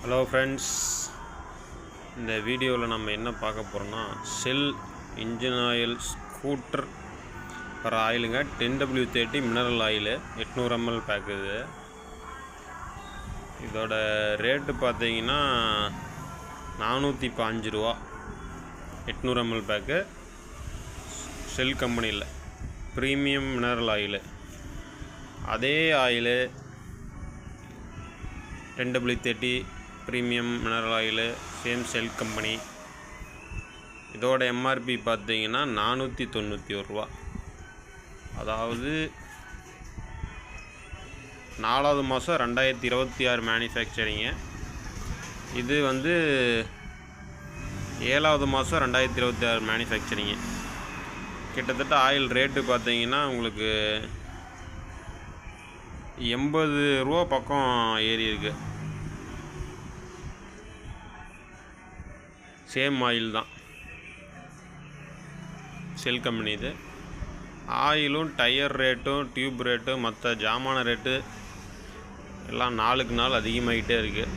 Hello friends, இந்த வீடியோவில் நம்ம என்ன பார்க்க போகிறோம்னா ஷெல் இன்ஜின் ஆயில் ஸ்கூட்டர் வர ஆயிலுங்க 10W30 mineral oil 800 ml pack. இதோட ரேட்டு பார்த்தீங்கன்னா 415 ரூபா. 800 ml பேக்கு, ஷெல் கம்பெனியில் ப்ரீமியம் மினரல் ஆயில். அதே oil 10W30 premium mineral oil, same Shell company. இதோட எம்ஆர்பி பார்த்தீங்கன்னா 491 ரூபா. அதாவது 4வது மாதம் 2026 மேனுஃபேக்சரிங்கு. இது 7வது மாதம் 2026 மேனுஃபேக்சரிங்கு. கிட்டத்தட்ட ஆயில் ரேட்டு பார்த்தீங்கன்னா உங்களுக்கு 80 ரூபா பக்கம் ஏறி இருக்கு. சேம் ஆயில் தான், ஷெல் கம்பெனி. இது ஆயிலும் டயர் ரேட்டும் டியூப் ரேட்டும் மற்ற ஜாமான ரேட்டு எல்லாம் நாளுக்கு நாள் அதிகமாகிட்டே இருக்குது.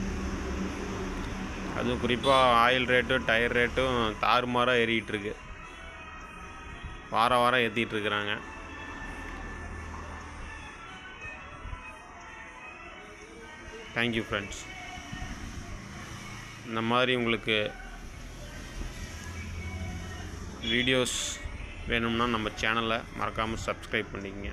அதுவும் குறிப்பாக ஆயில் ரேட்டும் டயர் ரேட்டும் தாறுமாறாக ஏறிக்கிட்டுருக்கு. வாரம் ஏற்றிட்டுருக்குறாங்க. Thank you friends. இந்த மாதிரி உங்களுக்கு வீடியோஸ் வேணும்னா நம்ம சேனலை மறக்காமல் சப்ஸ்கிரைப் பண்ணிக்கங்க.